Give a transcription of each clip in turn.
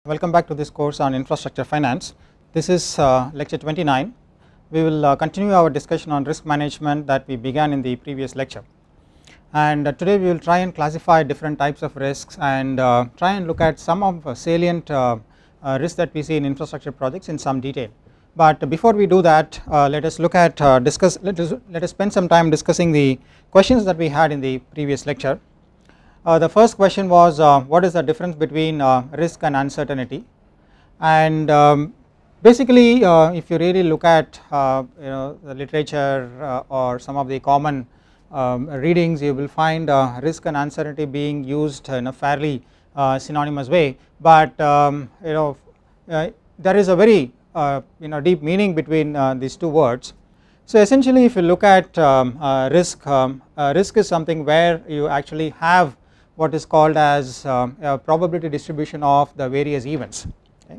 Welcome back to this course on infrastructure finance. This is lecture 29. We will continue our discussion on risk management that we began in the previous lecture, and today we will try and classify different types of risks and try and look at some of salient risks that we see in infrastructure projects in some detail. But before we do that, let us look at let us spend some time discussing the questions that we had in the previous lecture. The first question was what is the difference between risk and uncertainty, and basically if you really look at the literature or some of the common readings, you will find risk and uncertainty being used in a fairly synonymous way, but there is a very deep meaning between these two words. So essentially if you look at risk, risk is something where you actually have what is called as a probability distribution of the various events. Okay.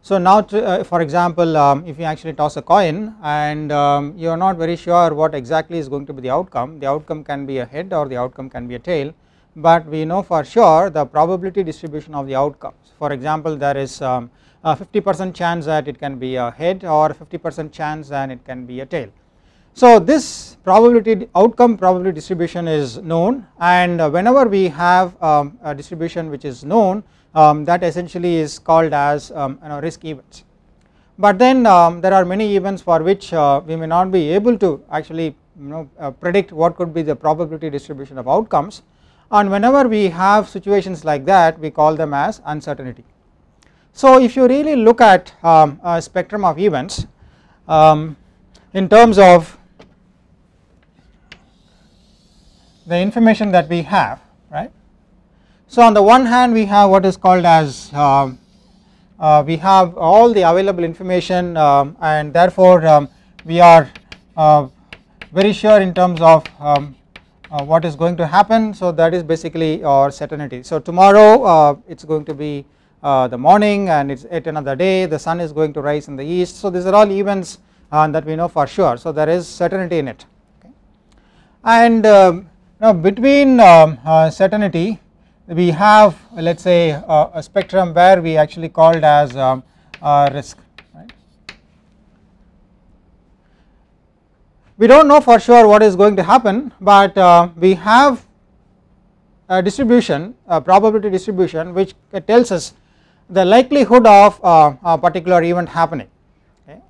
So now for example if you actually toss a coin and you are not very sure what exactly is going to be the outcome can be a head or the outcome can be a tail, but we know for sure the probability distribution of the outcomes. For example, there is a 50% chance that it can be a head or 50% chance that it can be a tail. So this outcome probability distribution is known, and whenever we have a distribution which is known, that essentially is called as risk events. But then there are many events for which we may not be able to actually predict what could be the probability distribution of outcomes, and whenever we have situations like that, we call them as uncertainty. So if you really look at a spectrum of events in terms of the information that we have, right. So on the one hand we have what is called as we have all the available information, and therefore we are very sure in terms of what is going to happen. So that is basically our certainty. So tomorrow it is going to be the morning and it is yet another day, the sun is going to rise in the east. So these are all events that we know for sure, so there is certainty in it. Okay. And now between certainty we have, let us say a spectrum where we actually called as risk, right. We do not know for sure what is going to happen, but we have a distribution, a probability distribution, which tells us the likelihood of a particular event happening. Okay.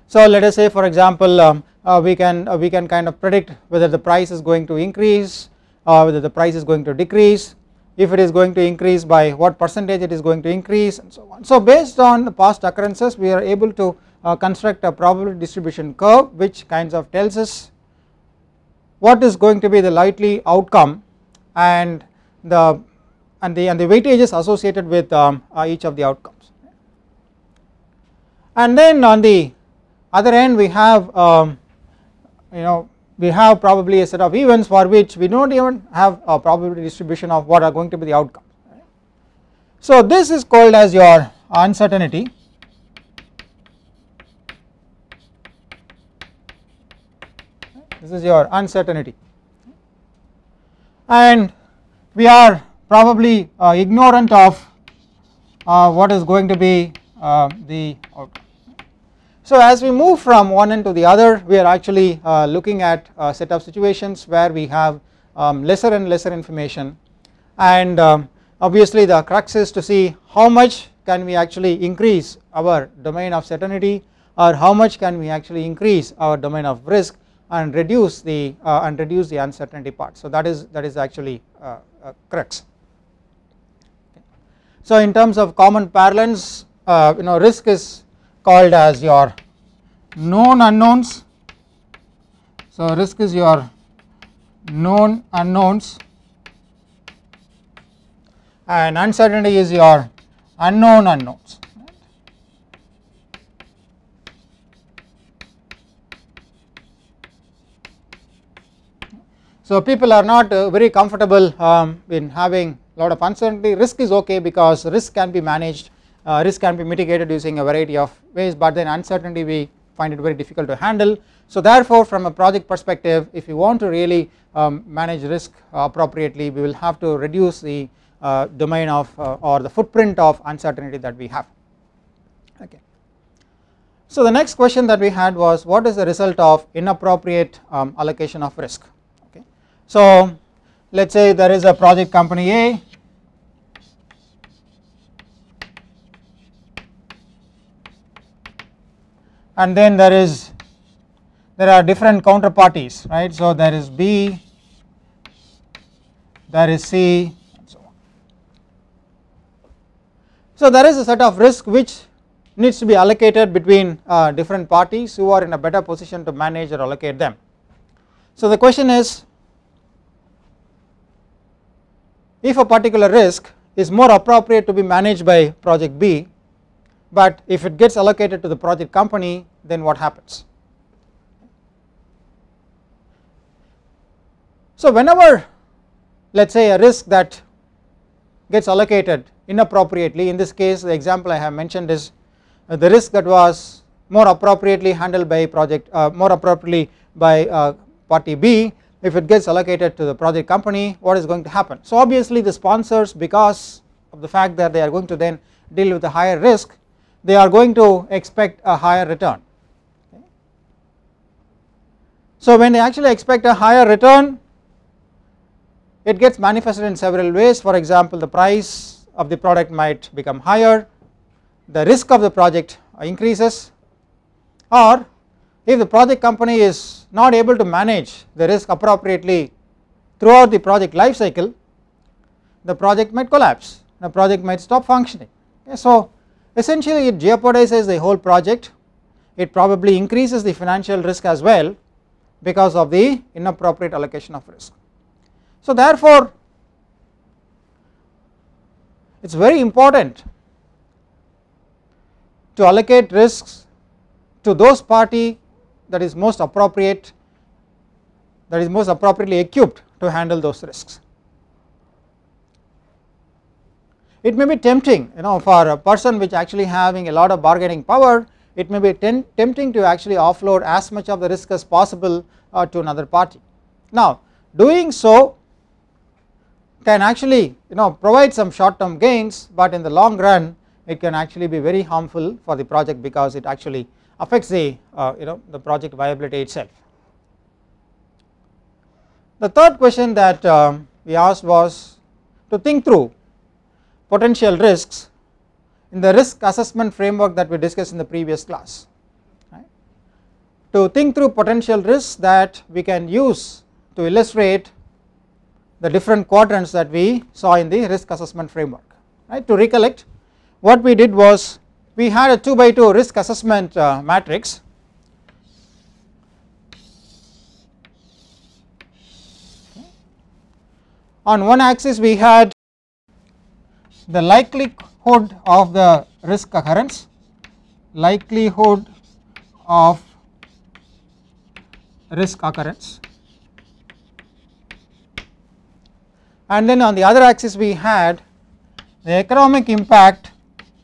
So let us say for example we can kind of predict whether the price is going to increase or whether the price is going to decrease, if it is going to increase by what percentage it is going to increase, and so on. So based on the past occurrences we are able to construct a probability distribution curve which kinds of tells us what is going to be the likely outcome and the weightages associated with each of the outcomes. And then on the other end we have we have probably a set of events for which we do not even have a probability distribution of what are going to be the outcomes. Right. So this is called as your uncertainty. This is your uncertainty, and we are probably ignorant of what is going to be the outcome. So as we move from one end to the other, we are actually looking at a set of situations where we have lesser and lesser information, and obviously the crux is to see how much can we actually increase our domain of certainty, or how much can we actually increase our domain of risk and reduce the uncertainty part. So that is actually a crux. Okay. So in terms of common parlance, risk is called as your known unknowns. So risk is your known unknowns, and uncertainty is your unknown unknowns. So people are not very comfortable in having a lot of uncertainty. Risk is okay because risk can be managed, risk can be mitigated using a variety of ways, but then uncertainty we find it very difficult to handle. So therefore from a project perspective, if you want to really manage risk appropriately, we will have to reduce the domain of or the footprint of uncertainty that we have. Okay. So the next question that we had was, what is the result of inappropriate allocation of risk? Okay. So let us say there is a project company A, and then there are different counterparties, right. So there is B, there is C, and so on. So there is a set of risk which needs to be allocated between different parties who are in a better position to manage or allocate them. So the question is, if a particular risk is more appropriate to be managed by project B, but if it gets allocated to the project company, then what happens? So whenever, let us say, a risk that gets allocated inappropriately, in this case the example I have mentioned is the risk that was more appropriately handled by party B, if it gets allocated to the project company, what is going to happen? So obviously the sponsors, because of the fact that they are going to then deal with a higher risk, they are going to expect a higher return. Okay. So when they actually expect a higher return, it gets manifested in several ways. For example, the price of the product might become higher, the risk of the project increases, or if the project company is not able to manage the risk appropriately throughout the project life cycle, the project might collapse, the project might stop functioning. Okay, so essentially it jeopardizes the whole project, it probably increases the financial risk as well because of the inappropriate allocation of risk. So therefore it is very important to allocate risks to those party that is most appropriate, that is most appropriately equipped to handle those risks. It may be tempting, for a person which actually having a lot of bargaining power, it may be tempting to actually offload as much of the risk as possible to another party. Now doing so can actually provide some short term gains, but in the long run it can actually be very harmful for the project because it actually affects the the project viability itself. The third question that we asked was to think through potential risks in the risk assessment framework that we discussed in the previous class, right. To think through potential risks that we can use to illustrate the different quadrants that we saw in the risk assessment framework, right. To recollect, what we did was we had a 2 by 2 risk assessment matrix. Okay. On one axis we had the likelihood of the risk occurrence, likelihood of risk occurrence, and then on the other axis we had the economic impact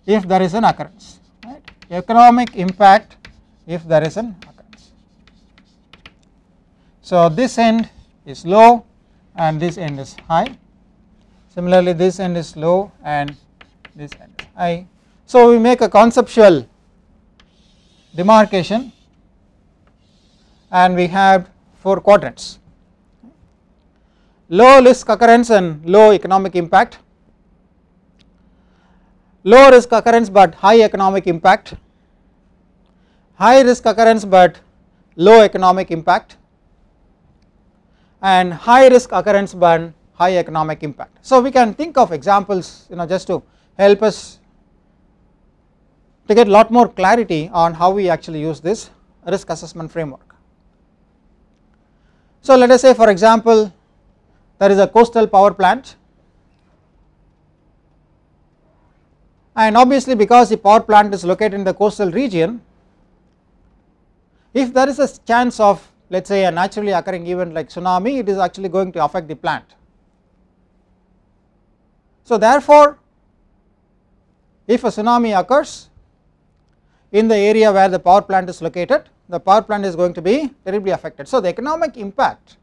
if there is an occurrence, right. Economic impact if there is an occurrence. So this end is low and this end is high, similarly this end is low and this end is high. So we make a conceptual demarcation and we have 4 quadrants: low risk occurrence and low economic impact, low risk occurrence but high economic impact, high risk occurrence but low economic impact, and high risk occurrence but high economic impact. So we can think of examples just to help us to get a lot more clarity on how we actually use this risk assessment framework. So let us say, for example, there is a coastal power plant, and obviously because the power plant is located in the coastal region, if there is a chance of, let us say, a naturally occurring event like tsunami, it is actually going to affect the plant. So therefore if a tsunami occurs in the area where the power plant is located, the power plant is going to be terribly affected. So the economic impact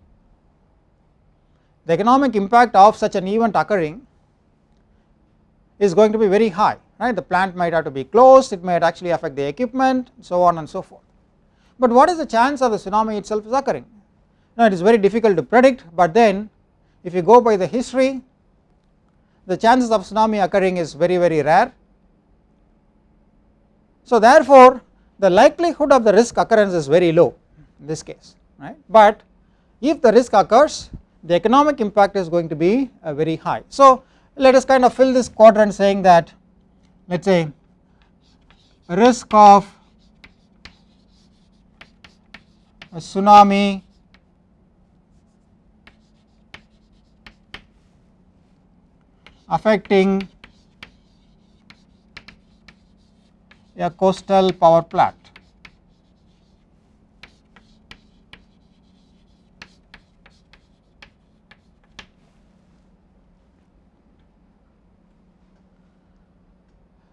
of such an event occurring is going to be very high, right. The plant might have to be closed, it might actually affect the equipment, so on and so forth. But what is the chance of the tsunami itself is occurring? Now it is very difficult to predict, but then if you go by the history, the chances of tsunami occurring is very rare. So therefore the likelihood of the risk occurrence is very low in this case, right. But if the risk occurs, the economic impact is going to be very high. So let us kind of fill this quadrant saying that, let us say, risk of a tsunami affecting a coastal power plant.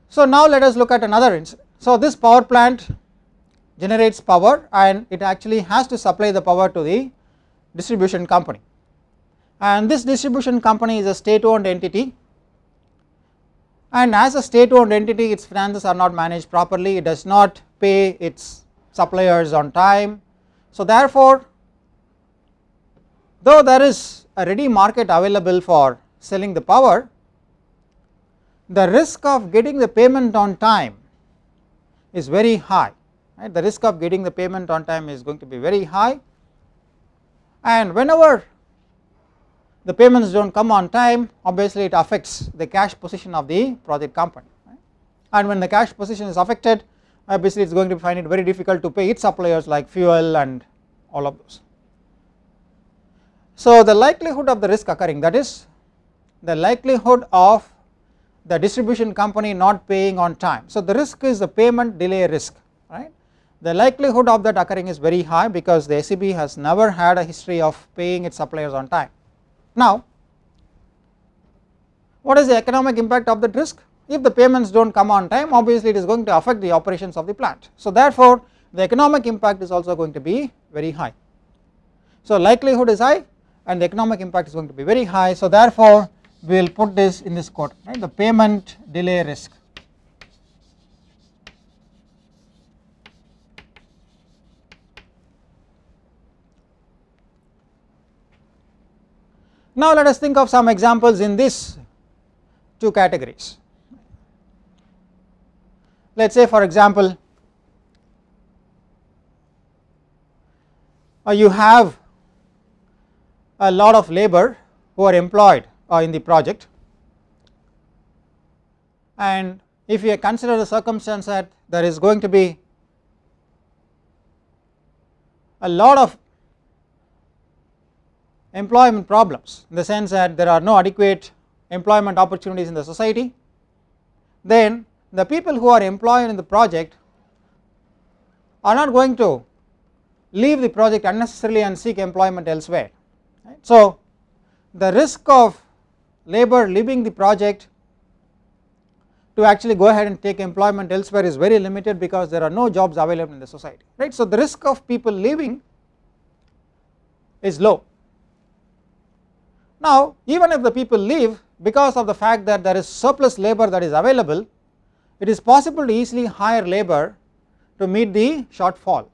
So now let us look at another incident. So this power plant generates power and it actually has to supply the power to the distribution company, and this distribution company is a state owned entity, and as a state owned entity its finances are not managed properly, it does not pay its suppliers on time. So therefore, though there is a ready market available for selling the power, the risk of getting the payment on time is very high, right. The risk of getting the payment on time is going to be very high, and whenever the payments do not come on time, obviously it affects the cash position of the project company, right. And when the cash position is affected, obviously it is going to find it very difficult to pay its suppliers like fuel and all of those. So the likelihood of the risk occurring, that is the likelihood of the distribution company not paying on time. So the risk is the payment delay risk, right. The likelihood of that occurring is very high because the SEB has never had a history of paying its suppliers on time. Now what is the economic impact of that risk? If the payments do not come on time, obviously it is going to affect the operations of the plant. So therefore the economic impact is also going to be very high. So likelihood is high and the economic impact is going to be very high. So therefore we will put this in this quote, right, the payment delay risk. Now let us think of some examples in these two categories. Let us say for example, you have a lot of labor who are employed in the project, and if you consider the circumstance that there is going to be a lot of employment problems in the sense that there are no adequate employment opportunities in the society, then the people who are employed in the project are not going to leave the project unnecessarily and seek employment elsewhere, right. So the risk of labor leaving the project to actually go ahead and take employment elsewhere is very limited because there are no jobs available in the society, right. So the risk of people leaving is low. Now even if the people leave, because of the fact that there is surplus labor that is available, it is possible to easily hire labor to meet the shortfall,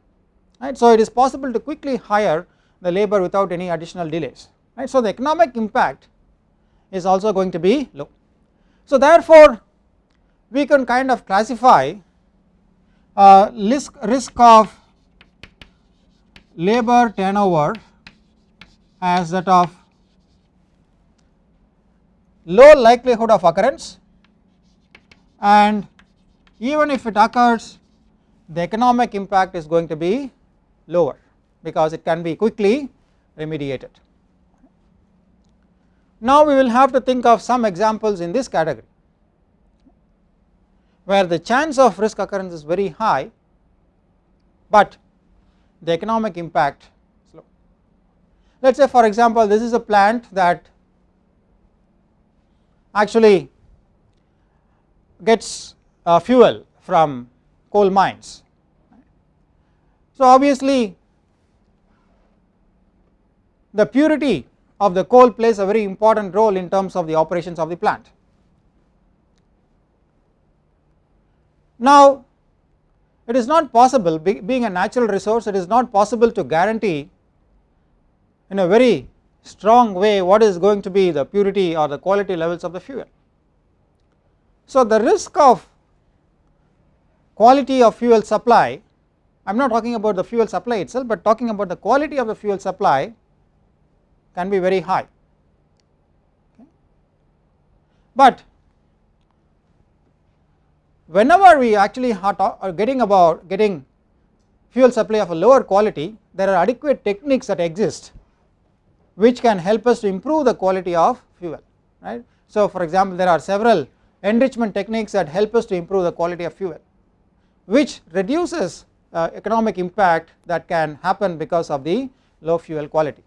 right. So it is possible to quickly hire the labor without any additional delays, right. So the economic impact is also going to be low. So therefore we can kind of classify risk of labor turnover as that of low likelihood of occurrence, and even if it occurs the economic impact is going to be lower because it can be quickly remediated. Now we will have to think of some examples in this category where the chance of risk occurrence is very high but the economic impact is low. Let us say for example this is a plant that actually gets fuel from coal mines. So obviously the purity of the coal plays a very important role in terms of the operations of the plant. Now it is not possible, being a natural resource, it is not possible to guarantee in a very strong way what is going to be the purity or the quality levels of the fuel. So the risk of quality of fuel supply, I am not talking about the fuel supply itself, but talking about the quality of the fuel supply can be very high. But whenever we actually are getting fuel supply of a lower quality, there are adequate techniques that exist which can help us to improve the quality of fuel, right. So for example, there are several enrichment techniques that help us to improve the quality of fuel, which reduces economic impact that can happen because of the low fuel quality.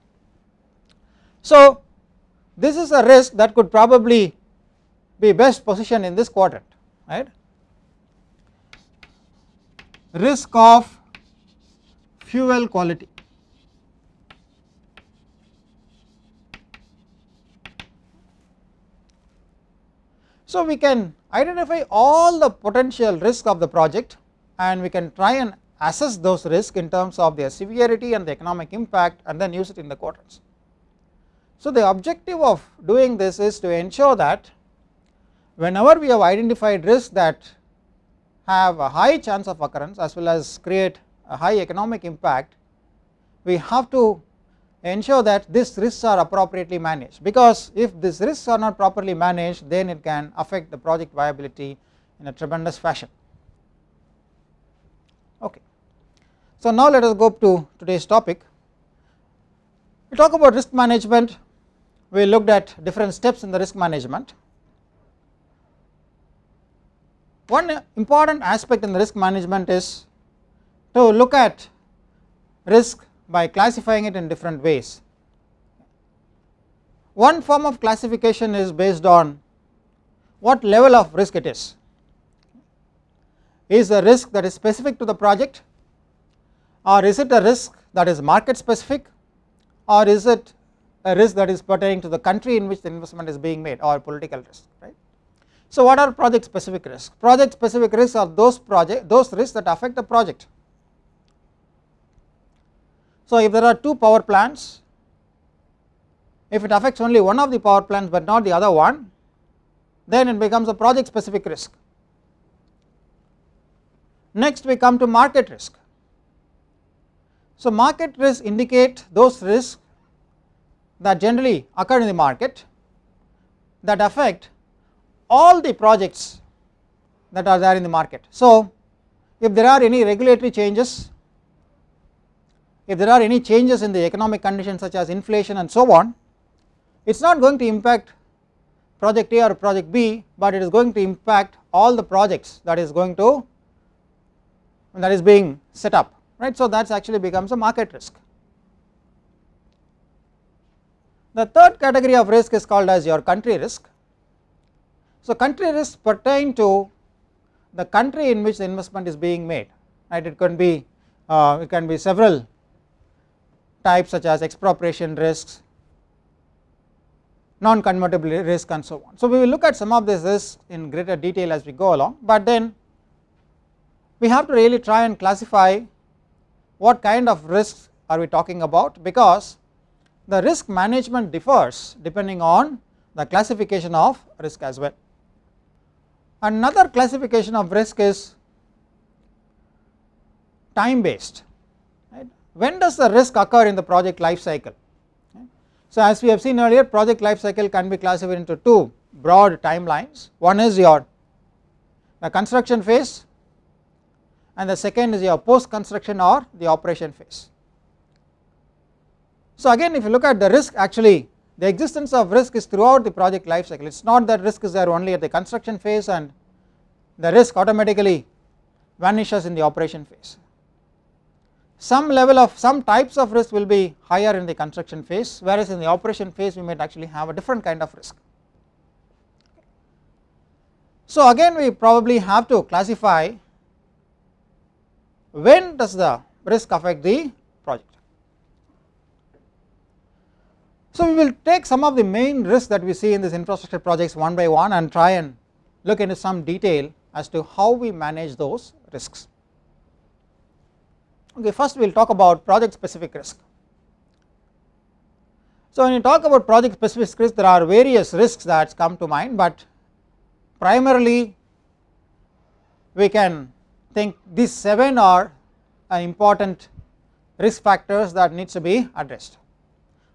So this is a risk that could probably be best positioned in this quadrant, right. Risk of fuel quality. So we can identify all the potential risk of the project and we can try and assess those risks in terms of their severity and the economic impact and then use it in the quadrants. So the objective of doing this is to ensure that whenever we have identified risks that have a high chance of occurrence as well as create a high economic impact, we have to ensure that these risks are appropriately managed, because if these risks are not properly managed, then it can affect the project viability in a tremendous fashion. Okay. So now let us go to today's topic. We talk about risk management. We looked at different steps in the risk management. One important aspect in the risk management is to look at risk by classifying it in different ways. One form of classification is based on what level of risk it is. Is the risk that is specific to the project, or is it a risk that is market specific, or is it a risk that is pertaining to the country in which the investment is being made, or political risk, right. So what are project specific risks? Project specific risks are those risks that affect the project. So if there are two power plants, if it affects only one of the power plants but not the other one, then it becomes a project specific risk. Next we come to market risk. So market risks indicate those risks that generally occur in the market that affect all the projects that are there in the market. So if there are any regulatory changes, if there are any changes in the economic conditions such as inflation and so on, it is not going to impact project A or project B, but it is going to impact all the projects that is being set up, right. So that actually becomes a market risk. The third category of risk is called as your country risk. So country risks pertain to the country in which the investment is being made, right. It can be several types such as expropriation risks, non-convertible risk and so on. So we will look at some of these risks in greater detail as we go along, but then we have to really try and classify what kind of risks are we talking about, because the risk management differs depending on the classification of risk as well. Another classification of risk is time based, right. When does the risk occur in the project life cycle? So as we have seen earlier, project life cycle can be classified into two broad timelines. One is the construction phase, and the second is your post construction or the operation phase. So again, if you look at the risk, actually the existence of risk is throughout the project life cycle. It is not that risk is there only at the construction phase and the risk automatically vanishes in the operation phase. Some types of risk will be higher in the construction phase, whereas in the operation phase we might actually have a different kind of risk. So again, we probably have to classify when does the risk affect the project. So we will take some of the main risks that we see in these infrastructure projects one by one and try and look into some detail as to how we manage those risks. Okay, first we will talk about project specific risk. So when you talk about project specific risk, there are various risks that come to mind, but primarily we can think these 7 are important risk factors that needs to be addressed.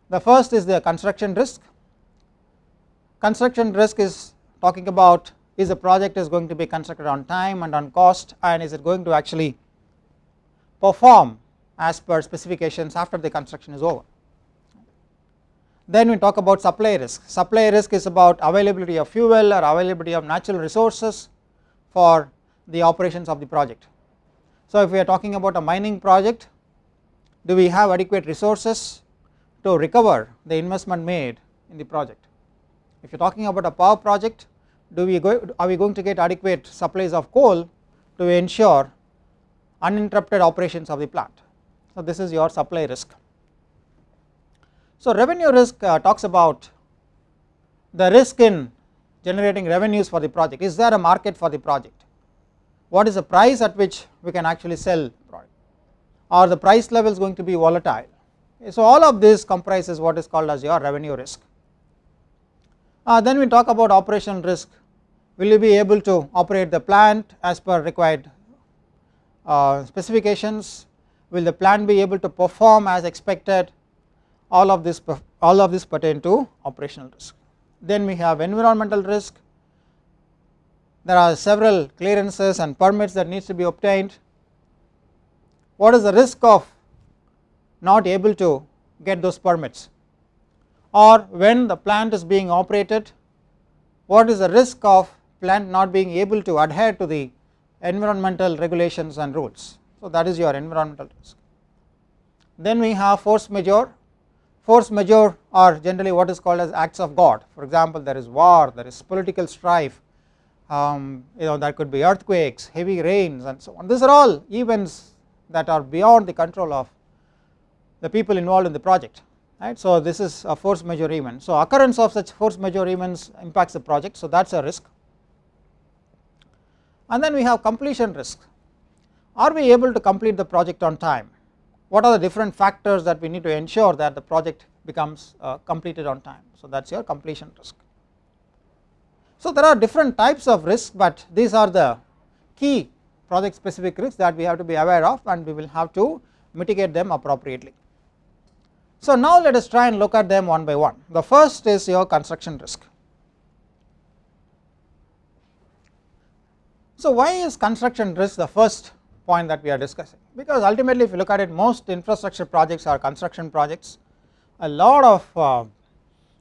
The first is the construction risk. Construction risk is talking about, is the project is going to be constructed on time and on cost, and is it going to actually perform as per specifications after the construction is over. Then we talk about supply risk. Supply risk is about availability of fuel or availability of natural resources for the operations of the project. So if we are talking about a mining project, do we have adequate resources to recover the investment made in the project? If you are talking about a power project, are we going to get adequate supplies of coal to ensure uninterrupted operations of the plant? So this is your supply risk. So revenue risk talks about the risk in generating revenues for the project. Is there a market for the project? What is the price at which we can actually sell the product? Or the price level is going to be volatile? So all of this comprises what is called as your revenue risk. Then we talk about operational risk. Will you be able to operate the plant as per required specifications? Will the plant be able to perform as expected? All of this pertain to operational risk. Then we have environmental risk. There are several clearances and permits that needs to be obtained. What is the risk of not able to get those permits? Or when the plant is being operated, what is the risk of plant not being able to adhere to the environmental regulations and rules? So that is your environmental risk. Then we have force majeure. Force majeure are generally what is called as acts of God. For example, there is war, there is political strife, there could be earthquakes, heavy rains and so on. These are all events that are beyond the control of the people involved in the project, right. So this is a force majeure event. So occurrence of such force majeure events impacts the project, so that is a risk. And then we have completion risk. Are we able to complete the project on time? What are the different factors that we need to ensure that the project becomes completed on time? So that is your completion risk. So there are different types of risks, but these are the key project specific risks that we have to be aware of, and we will have to mitigate them appropriately. So now let us try and look at them one by one. The first is your construction risk. So why is construction risk the first point that we are discussing? Because ultimately if you look at it, most infrastructure projects are construction projects. A lot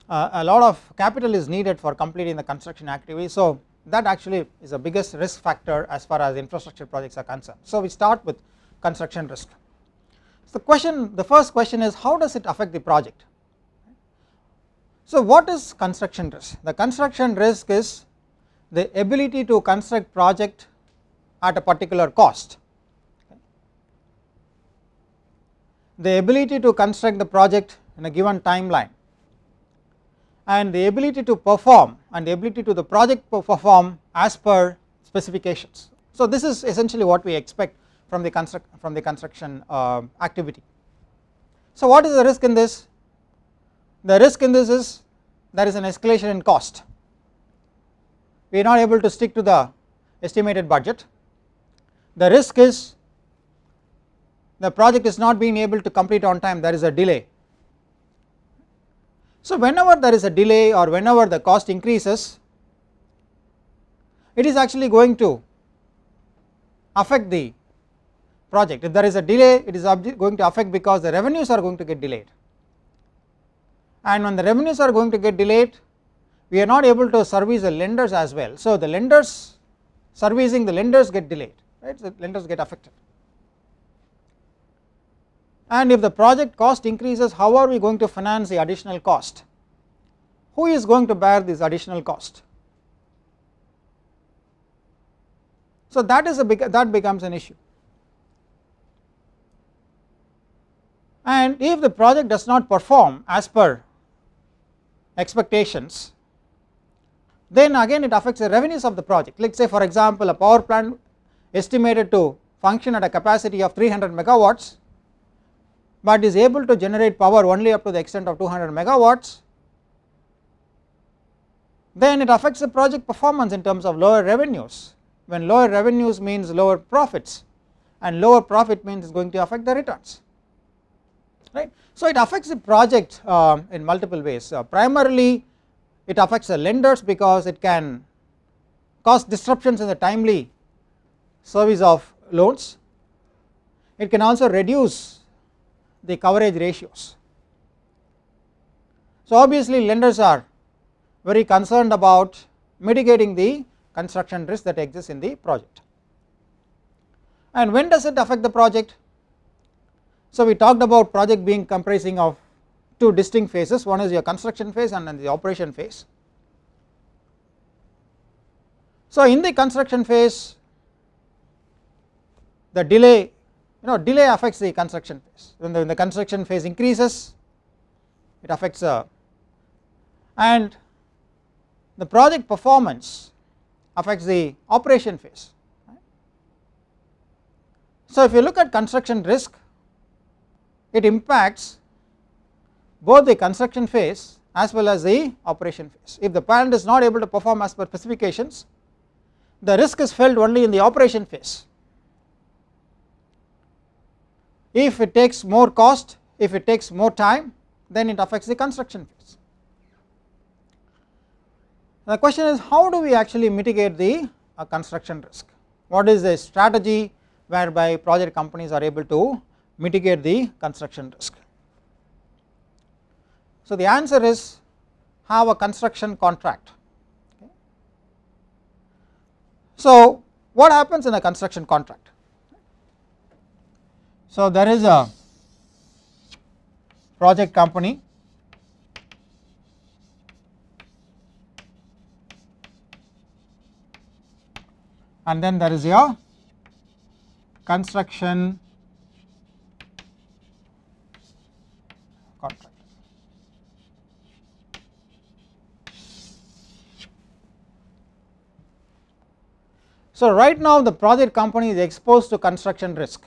of capital is needed for completing the construction activity, so that actually is the biggest risk factor as far as infrastructure projects are concerned. So we start with construction risk. So the first question is, how does it affect the project? So what is construction risk? The construction risk is the ability to construct project at a particular cost. The ability to construct the project in a given timeline, and the ability to perform and the ability to the project to perform as per specifications. So this is essentially what we expect from the construction activity. So what is the risk in this? The risk in this is there is an escalation in cost. We are not able to stick to the estimated budget. The risk is the project is not being able to complete on time, there is a delay. So whenever there is a delay or whenever the cost increases, it is actually going to affect the project. If there is a delay, it is going to affect because the revenues are going to get delayed, and when the revenues are going to get delayed, we are not able to service the lenders as well. So the lenders, servicing the lenders get delayed, right. So lenders get affected. And if the project cost increases, how are we going to finance the additional cost? Who is going to bear this additional cost? So that becomes an issue. And if the project does not perform as per expectations, then again it affects the revenues of the project. Let us say for example a power plant estimated to function at a capacity of 300 megawatts, but is able to generate power only up to the extent of 200 megawatts, then it affects the project performance in terms of lower revenues. When lower revenues means lower profits, and lower profit means it is going to affect the returns, right. So it affects the project in multiple ways. Primarily it affects the lenders because it can cause disruptions in the timely service of loans. It can also reduce the coverage ratios. So obviously lenders are very concerned about mitigating the construction risk that exists in the project. And when does it affect the project? So we talked about project being comprising of two distinct phases, one is your construction phase and then the operation phase. So in the construction phase the delay affects the construction phase. When the construction phase increases it affects and the project performance affects the operation phase. So if you look at construction risk, it impacts both the construction phase as well as the operation phase. If the plant is not able to perform as per specifications, the risk is felt only in the operation phase. If it takes more cost, if it takes more time, then it affects the construction phase. The question is, how do we actually mitigate the construction risk? What is the strategy whereby project companies are able to mitigate the construction risk? So the answer is have a construction contract. Okay. So what happens in a construction contract? So there is a project company and then there is your construction contract. So right now the project company is exposed to construction risk.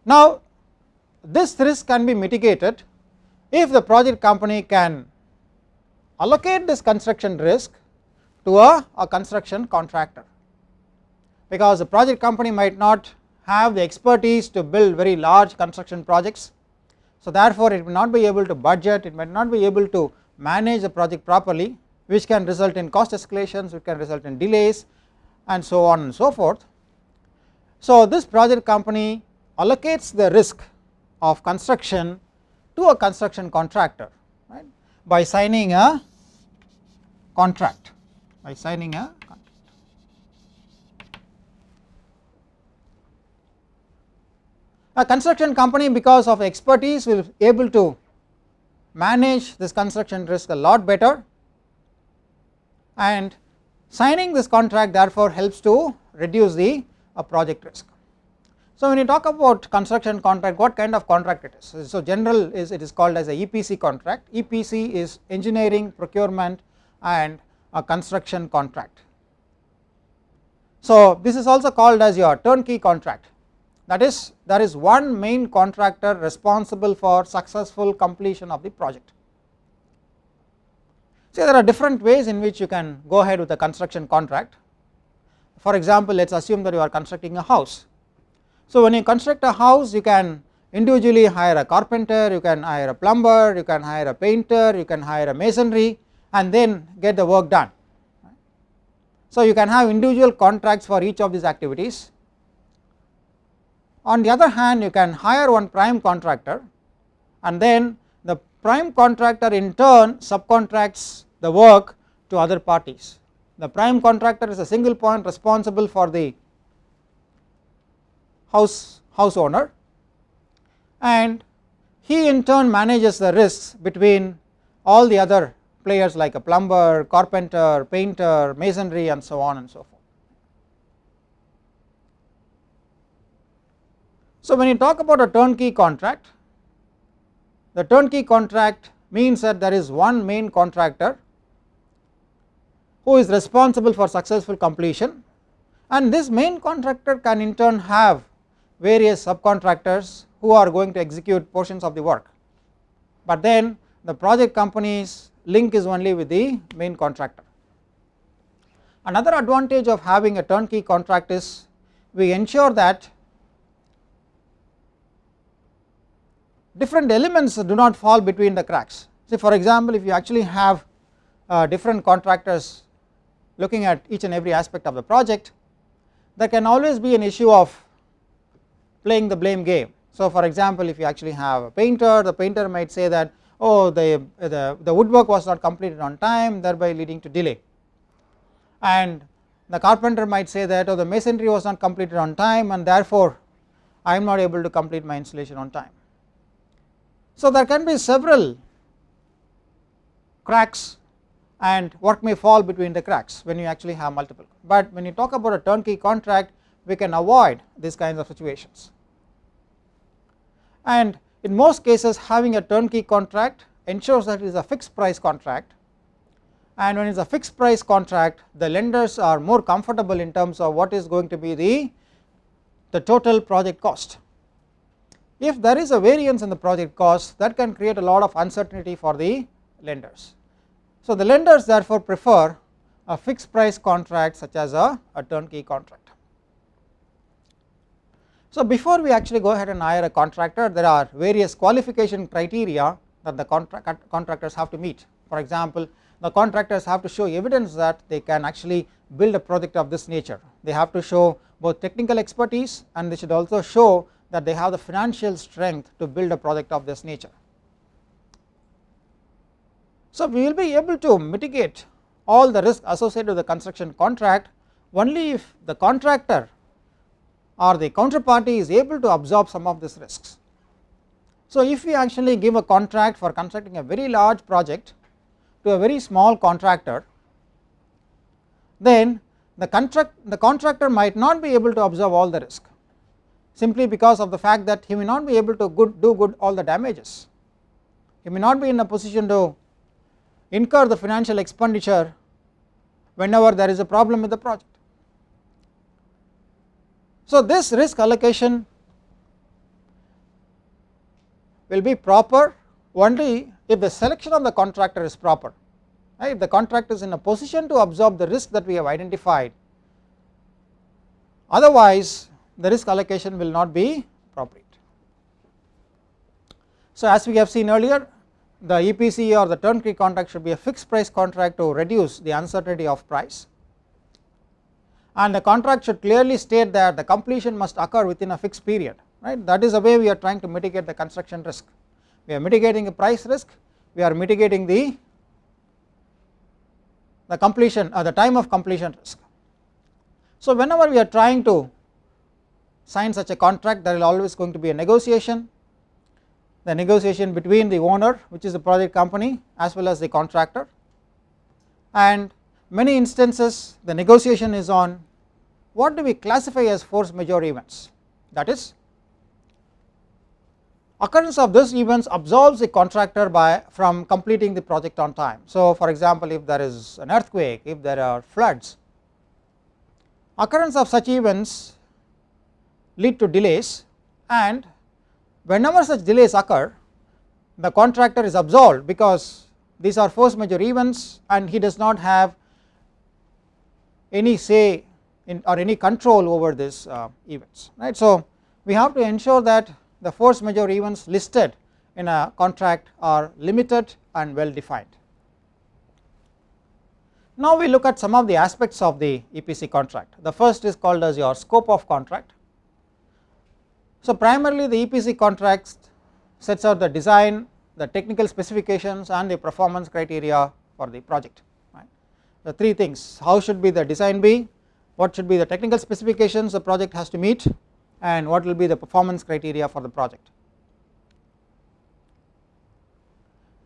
Now this risk can be mitigated if the project company can allocate this construction risk to a construction contractor, because the project company might not have the expertise to build very large construction projects. So therefore it will not be able to budget, it might not be able to manage the project properly, which can result in cost escalations, which can result in delays and so on and so forth. So this project company allocates the risk of construction to a construction contractor, right, by signing a contract, A construction company, because of expertise, will be able to manage this construction risk a lot better, and signing this contract therefore helps to reduce the project risk. So when you talk about construction contract, what kind of contract it is? So general is, it is called as a EPC contract. EPC is engineering, procurement and a construction contract. So this is also called as your turnkey contract. That is, there is one main contractor responsible for successful completion of the project. So there are different ways in which you can go ahead with a construction contract. For example, let us assume that you are constructing a house. So when you construct a house, you can individually hire a carpenter, you can hire a plumber, you can hire a painter, you can hire a masonry and then get the work done. So you can have individual contracts for each of these activities. On the other hand, you can hire one prime contractor and then the prime contractor in turn subcontracts the work to other parties. The prime contractor is a single point responsible for the house owner, and he in turn manages the risks between all the other players like a plumber, carpenter, painter, masonry and so on and so forth. So when you talk about a turnkey contract, the turnkey contract means that there is one main contractor who is responsible for successful completion, and this main contractor can in turn have various subcontractors who are going to execute portions of the work, but then the project company's link is only with the main contractor. Another advantage of having a turnkey contract is we ensure that different elements do not fall between the cracks. Say for example, if you actually have different contractors looking at each and every aspect of the project, there can always be an issue of playing the blame game. So for example, if you actually have a painter, the painter might say that, oh, the woodwork was not completed on time, thereby leading to delay, and the carpenter might say that, oh, the masonry was not completed on time and therefore I am not able to complete my installation on time. So there can be several cracks and work may fall between the cracks when you actually have multiple, but when you talk about a turnkey contract, we can avoid these kinds of situations. And in most cases, having a turnkey contract ensures that it is a fixed price contract, and when it is a fixed price contract, the lenders are more comfortable in terms of what is going to be the total project cost. If there is a variance in the project cost, that can create a lot of uncertainty for the lenders. So the lenders therefore prefer a fixed price contract such as a turnkey contract. So before we actually go ahead and hire a contractor, there are various qualification criteria that the contractors have to meet. For example, the contractors have to show evidence that they can actually build a project of this nature. They have to show both technical expertise, and they should also show that they have the financial strength to build a project of this nature. So we will be able to mitigate all the risk associated with the construction contract only if the contractor or the counterparty is able to absorb some of these risks. So if we actually give a contract for constructing a very large project to a very small contractor, then the contractor might not be able to absorb all the risk, simply because of the fact that he may not be able to do all the damages. He may not be in a position to incur the financial expenditure whenever there is a problem with the project. So this risk allocation will be proper only if the selection of the contractor is proper. Right? If the contractor is in a position to absorb the risk that we have identified, otherwise the risk allocation will not be appropriate. So as we have seen earlier, the EPC or the turnkey contract should be a fixed price contract to reduce the uncertainty of price, and the contract should clearly state that the completion must occur within a fixed period. Right? That is the way we are trying to mitigate the construction risk. We are mitigating the price risk, we are mitigating the completion or the time of completion risk. So whenever we are trying to sign such a contract, there is always going to be a negotiation, the negotiation between the owner, which is the project company, as well as the contractor, and many instances the negotiation is on what do we classify as force majeure events, that is, occurrence of these events absolves the contractor from completing the project on time. So for example, if there is an earthquake, if there are floods, occurrence of such events lead to delays, and whenever such delays occur, the contractor is absolved because these are force majeure events and he does not have any say in or any control over these events. Right? So we have to ensure that the force majeure events listed in a contract are limited and well defined. Now we look at some of the aspects of the EPC contract. The first is called as your scope of contract. So primarily the EPC contract sets out the design, the technical specifications, and the performance criteria for the project. Right? The three things: how should be the design be, what should be the technical specifications the project has to meet, and what will be the performance criteria for the project.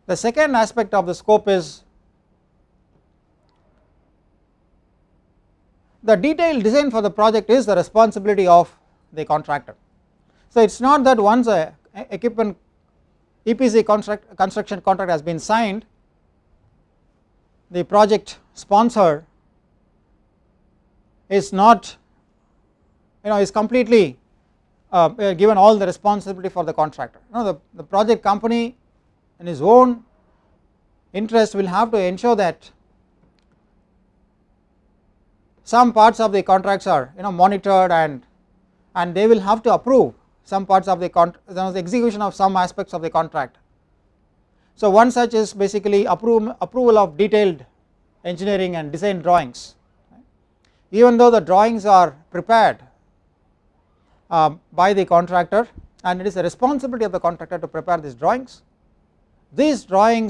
The second aspect of the scope is the detailed design for the project is the responsibility of the contractor. So it is not that once a equipment EPC construction contract has been signed, the project sponsor is not, is completely given all the responsibility for the contractor. The project company in his own interest will have to ensure that some parts of the contracts are monitored, and they will have to approve some parts of the execution of some aspects of the contract. So one such is basically approval of detailed engineering and design drawings. Even though the drawings are prepared by the contractor, and it is the responsibility of the contractor to prepare these drawings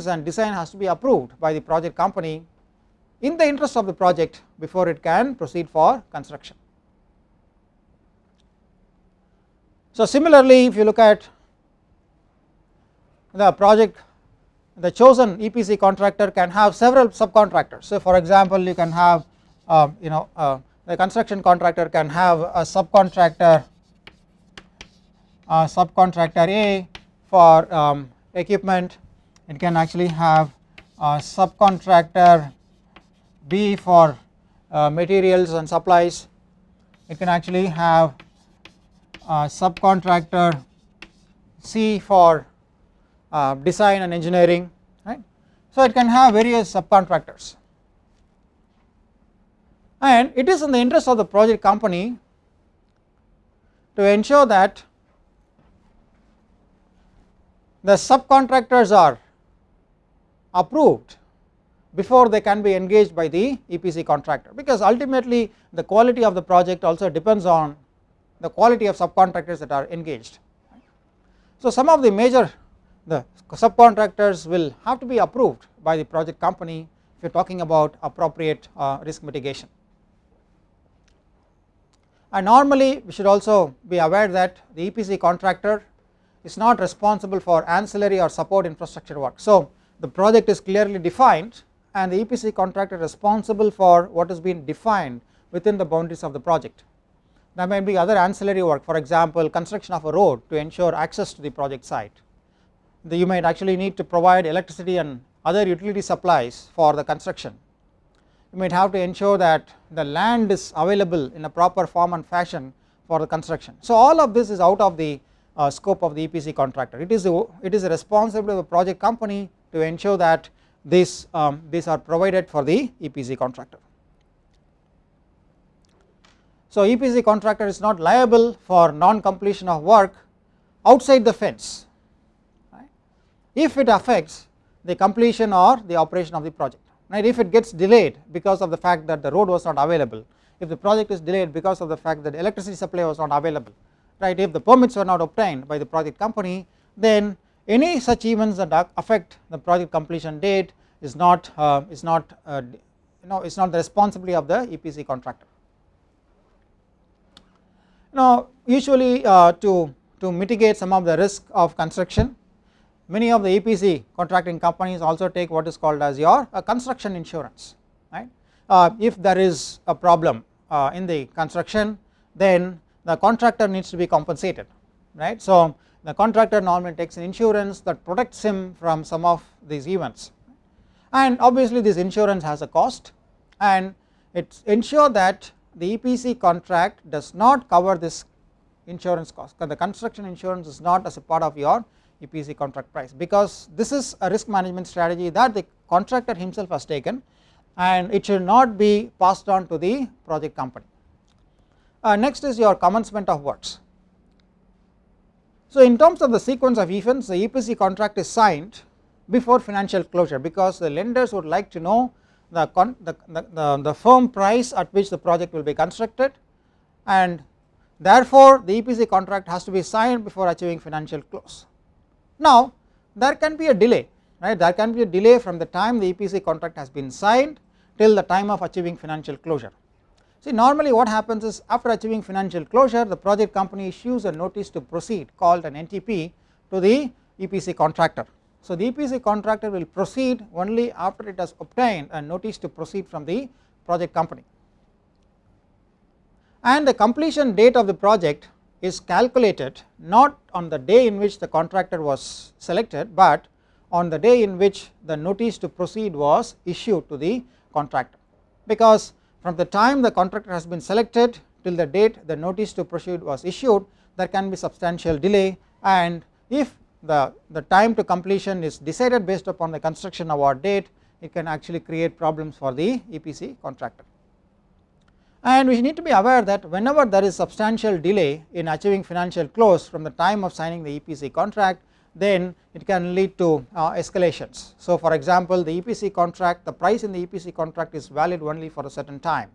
and design has to be approved by the project company in the interest of the project before it can proceed for construction. So similarly, if you look at the project, the chosen EPC contractor can have several subcontractors. So for example, you can have the construction contractor can have a subcontractor A for equipment. It can actually have a subcontractor B for materials and supplies. It can actually have a subcontractor C for design and engineering, right. So it can have various subcontractors, and it is in the interest of the project company to ensure that the subcontractors are approved before they can be engaged by the EPC contractor, because ultimately the quality of the project also depends on the quality of subcontractors that are engaged. So some of the subcontractors will have to be approved by the project company if you are talking about appropriate risk mitigation. And normally we should also be aware that the EPC contractor is not responsible for ancillary or support infrastructure work. So the project is clearly defined, and the EPC contractor is responsible for what has been defined within the boundaries of the project. There may be other ancillary work, for example construction of a road to ensure access to the project site. You might actually need to provide electricity and other utility supplies for the construction. You might have to ensure that the land is available in a proper form and fashion for the construction. So all of this is out of the scope of the EPC contractor. It is the responsibility of the project company to ensure that these are provided for the EPC contractor. So EPC contractor is not liable for non-completion of work outside the fence, right, if it affects the completion or the operation of the project, right. If it gets delayed because of the fact that the road was not available, if the project is delayed because of the fact that electricity supply was not available, right, if the permits were not obtained by the project company, then any such events that affect the project completion date is not the responsibility of the EPC contractor. Now usually to mitigate some of the risk of construction, many of the EPC contracting companies also take what is called as your construction insurance, right. If there is a problem in the construction, then the contractor needs to be compensated, right. So the contractor normally takes an insurance that protects him from some of these events, and obviously this insurance has a cost, and it ensures that the EPC contract does not cover this insurance cost, because the construction insurance is not as a part of your EPC contract price, because this is a risk management strategy that the contractor himself has taken, and it should not be passed on to the project company. Next is your commencement of works. So in terms of the sequence of events, the EPC contract is signed before financial closure, because the lenders would like to know the firm price at which the project will be constructed, and therefore the EPC contract has to be signed before achieving financial close. Now there can be a delay, right, there can be a delay from the time the EPC contract has been signed till the time of achieving financial closure. See, normally what happens is, after achieving financial closure, the project company issues a notice to proceed called an NTP to the EPC contractor. So the EPC contractor will proceed only after it has obtained a notice to proceed from the project company, and the completion date of the project is calculated not on the day in which the contractor was selected, but on the day in which the notice to proceed was issued to the contractor, because from the time the contractor has been selected till the date the notice to proceed was issued, there can be substantial delay, and if the time to completion is decided based upon the construction award date, it can actually create problems for the EPC contractor. And we need to be aware that whenever there is substantial delay in achieving financial close from the time of signing the EPC contract, then it can lead to escalations. So for example, the EPC contract, the price in the EPC contract is valid only for a certain time,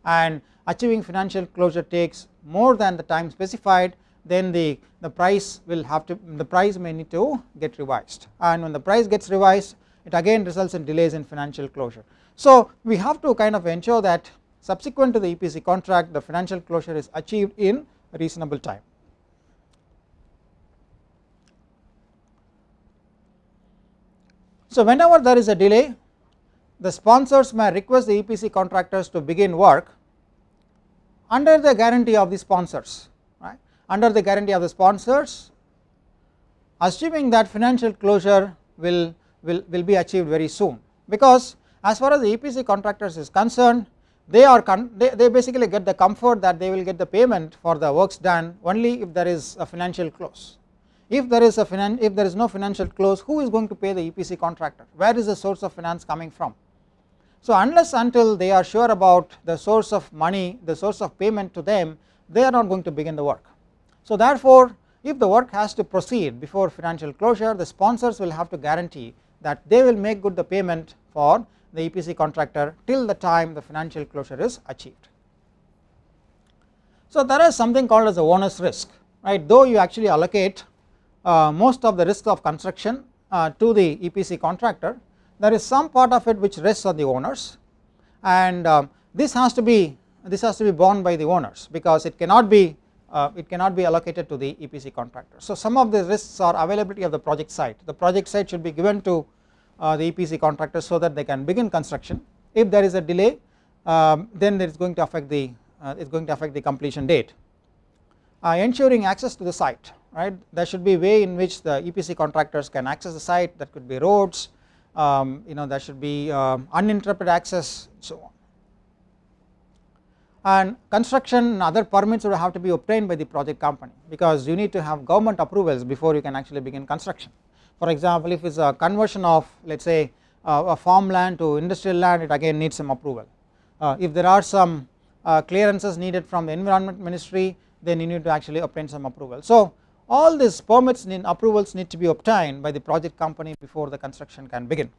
and achieving financial closure takes more than the time specified, then the price may need to get revised, and when the price gets revised, it again results in delays in financial closure. So we have to kind of ensure that subsequent to the EPC contract the financial closure is achieved in a reasonable time. So whenever there is a delay, the sponsors may request the EPC contractors to begin work under the guarantee of the sponsors, right, under the guarantee of the sponsors, assuming that financial closure will be achieved very soon, because as far as the EPC contractors is concerned, they basically get the comfort that they will get the payment for the works done only if there is a financial close. If there is no financial close, who is going to pay the EPC contractor? Where is the source of finance coming from? So unless until they are sure about the source of money, the source of payment to them, they are not going to begin the work. So therefore, if the work has to proceed before financial closure, the sponsors will have to guarantee that they will make good the payment for the EPC contractor till the time the financial closure is achieved. So there is something called as the owner's risk, right? Though you actually allocate most of the risk of construction to the EPC contractor, there is some part of it which rests on the owners, and this has to be borne by the owners, because it cannot be allocated to the EPC contractor. So some of the risks are availability of the project site. The project site should be given to the EPC contractor so that they can begin construction. If there is a delay, then it is going to affect the completion date. Ensuring access to the site, right? There should be a way in which the EPC contractors can access the site. That could be roads, there should be uninterrupted access, so on. And construction and other permits would have to be obtained by the project company, because you need to have government approvals before you can actually begin construction. For example, if it is a conversion of, let us say, a farmland to industrial land, it again needs some approval. If there are some clearances needed from the environment ministry, then you need to actually obtain some approval. So all these permits and approvals need to be obtained by the project company before the construction can begin.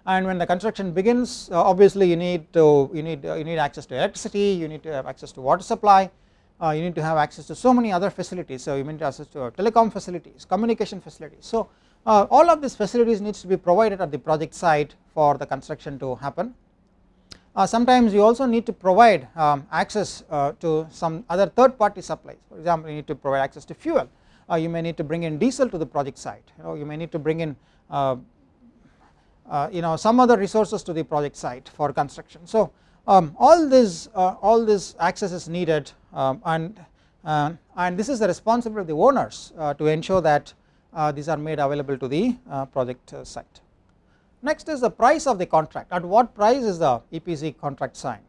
And when the construction begins, obviously you need access to electricity, you need to have access to water supply, you need to have access to so many other facilities. So you need access to telecom facilities, communication facilities. So all of these facilities needs to be provided at the project site for the construction to happen. Sometimes you also need to provide access to some other third party supplies. For example, you need to provide access to fuel. You may need to bring in diesel to the project site. You may need to bring in some other resources to the project site for construction. So all this access is needed, and this is the responsibility of the owners to ensure that these are made available to the project site. Next is the price of the contract. At what price is the EPC contract signed?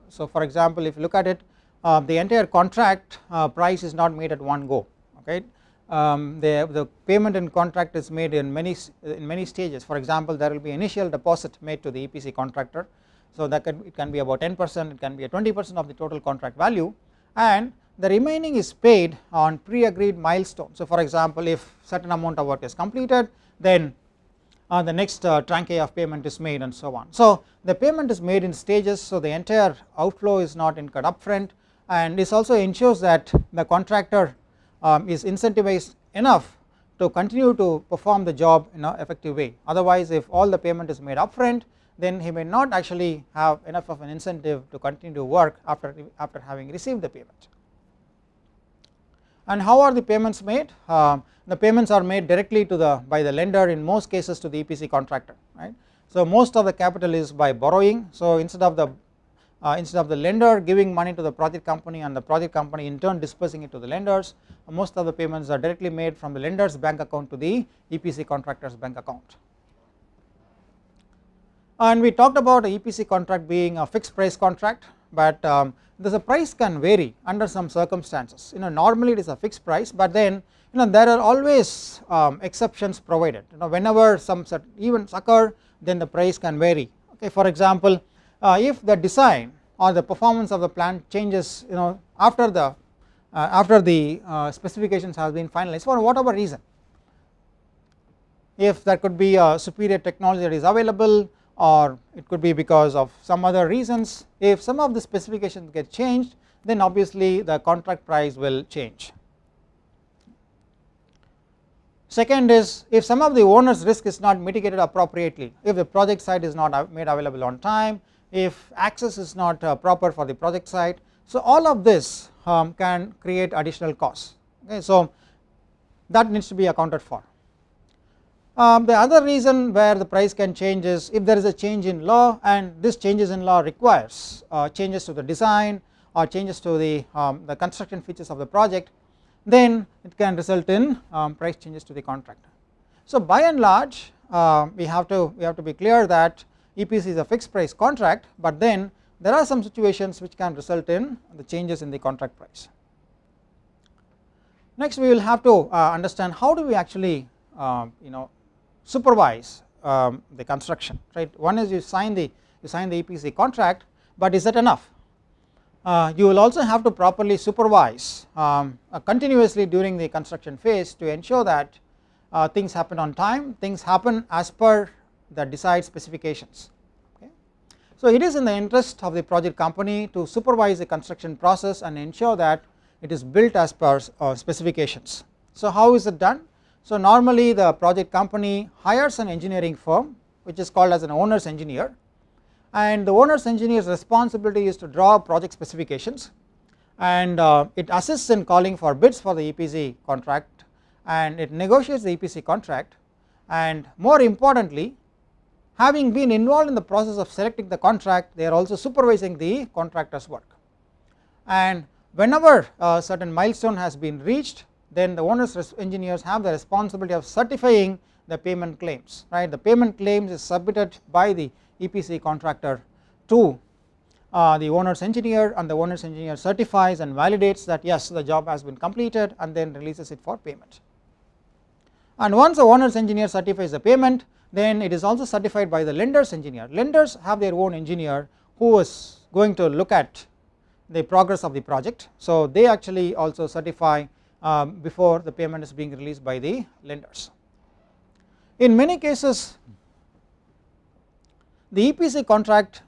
So for example, if you look at it, the entire contract price is not made at one go. Okay, the payment in contract is made in many stages. For example, there will be initial deposit made to the EPC contractor. So that it can be about 10%, it can be a 20% of the total contract value, and the remaining is paid on pre-agreed milestones. So for example, if certain amount of work is completed, then the next tranche of payment is made, and so on. So the payment is made in stages, so the entire outflow is not incurred upfront, and this also ensures that the contractor is incentivized enough to continue to perform the job in an effective way. Otherwise, if all the payment is made upfront, then he may not actually have enough of an incentive to continue to work after having received the payment. And how are the payments made? The payments are made directly by the lender, in most cases to the EPC contractor, right? So most of the capital is by borrowing. So instead of the lender giving money to the project company and the project company in turn dispersing it to the lenders, most of the payments are directly made from the lender's bank account to the EPC contractor's bank account. And we talked about a EPC contract being a fixed price contract, but the price can vary under some circumstances. Normally it is a fixed price, but then there are always exceptions provided. Whenever some events occur, then the price can vary. Okay, for example, if the design or the performance of the plant changes after the specifications have been finalized for whatever reason, if there could be a superior technology that is available, or it could be because of some other reasons, if some of the specifications get changed, then obviously the contract price will change. Second is, if some of the owner's risk is not mitigated appropriately, if the project site is not made available on time, if access is not proper for the project site, so all of this can create additional costs. Okay, so that needs to be accounted for. The other reason where the price can change is if there is a change in law, and this changes in law requires changes to the design or changes to the construction features of the project, then it can result in price changes to the contract. So by and large, we have to be clear that EPC is a fixed price contract, but then there are some situations which can result in the changes in the contract price. Next, we will have to understand how do we actually supervise the construction, right? One is you sign the EPC contract, but is that enough? You will also have to properly supervise continuously during the construction phase to ensure that things happen on time, things happen as per the desired specifications. Okay. So it is in the interest of the project company to supervise the construction process and ensure that it is built as per specifications. So how is it done? So normally the project company hires an engineering firm which is called as an owner's engineer, and the owner's engineer's responsibility is to draw project specifications, and it assists in calling for bids for the EPC contract, and it negotiates the EPC contract, and more importantly, having been involved in the process of selecting the contract, they are also supervising the contractor's work. And whenever a certain milestone has been reached, then the owner's engineers have the responsibility of certifying the payment claims, right? The payment claims is submitted by the EPC contractor to the owner's engineer, and the owner's engineer certifies and validates that yes, the job has been completed, and then releases it for payment. And once the owner's engineer certifies the payment, then it is also certified by the lender's engineer. Lenders have their own engineer who is going to look at the progress of the project, so they actually also certify before the payment is being released by the lenders. In many cases, the EPC contract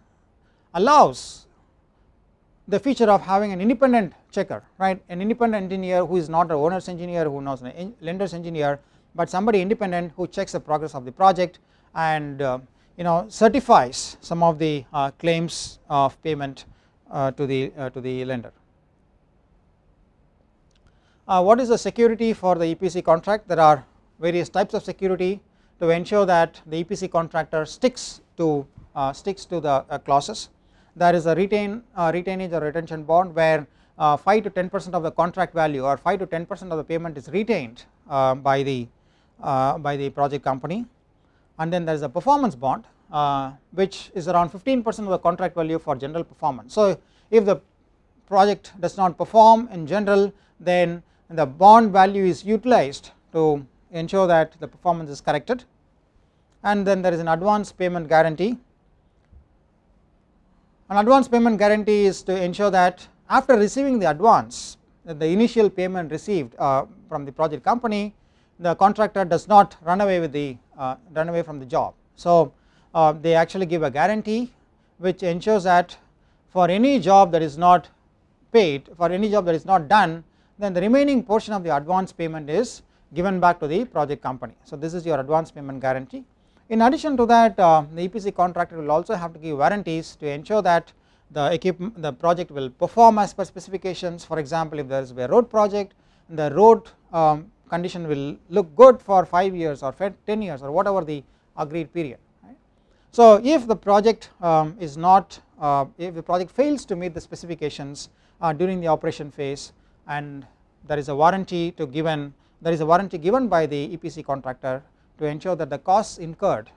allows the feature of having an independent checker, right? An independent engineer who is not an owner's engineer, who knows an lender's engineer, but somebody independent who checks the progress of the project and certifies some of the claims of payment to the lender. What is the security for the EPC contract? There are various types of security to ensure that the EPC contractor sticks to the clauses. There is a retainage or retention bond where 5 to 10% of the contract value or 5 to 10% of the payment is retained by the project company, and then there is a performance bond which is around 15% of the contract value for general performance. So if the project does not perform in general, then the bond value is utilized to ensure that the performance is corrected. And then there is an advance payment guarantee. An advance payment guarantee is to ensure that after receiving the advance, the initial payment received from the project company, the contractor does not run away from the job. So they actually give a guarantee which ensures that for any job that is not paid, for any job that is not done, then the remaining portion of the advance payment is given back to the project company. So this is your advance payment guarantee. In addition to that, the EPC contractor will also have to give warranties to ensure that the project will perform as per specifications. For example, if there is a road project, the road condition will look good for 5 years or 10 years or whatever the agreed period. Right? So if the project if the project fails to meet the specifications during the operation phase, and there is a warranty given by the EPC contractor to ensure that the costs incurred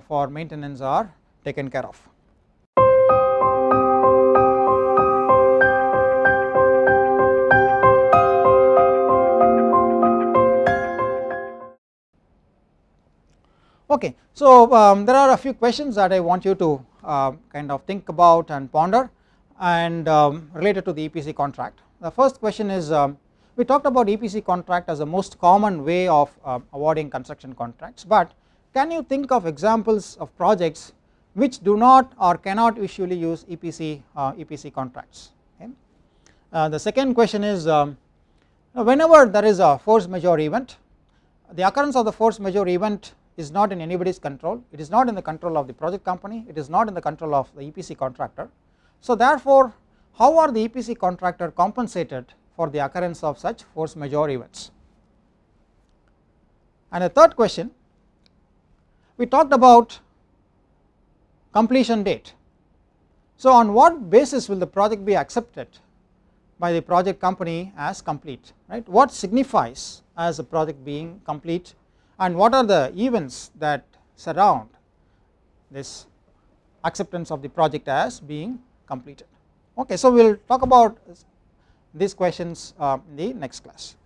for maintenance are taken care of. Okay, so there are a few questions that I want you to kind of think about and ponder, and related to the EPC contract. The first question is, we talked about EPC contract as the most common way of awarding construction contracts, but can you think of examples of projects which do not or cannot usually use EPC contracts? Okay. The second question is, whenever there is a force majeure event, the occurrence of the force majeure event is not in anybody's control. It is not in the control of the project company, it is not in the control of the EPC contractor. So therefore, how are the EPC contractor compensated for the occurrence of such force majeure events? And the third question, we talked about completion date. So on what basis will the project be accepted by the project company as complete, right? What signifies as a project being complete, and what are the events that surround this acceptance of the project as being completed? Okay, so we will talk about these questions in the next class.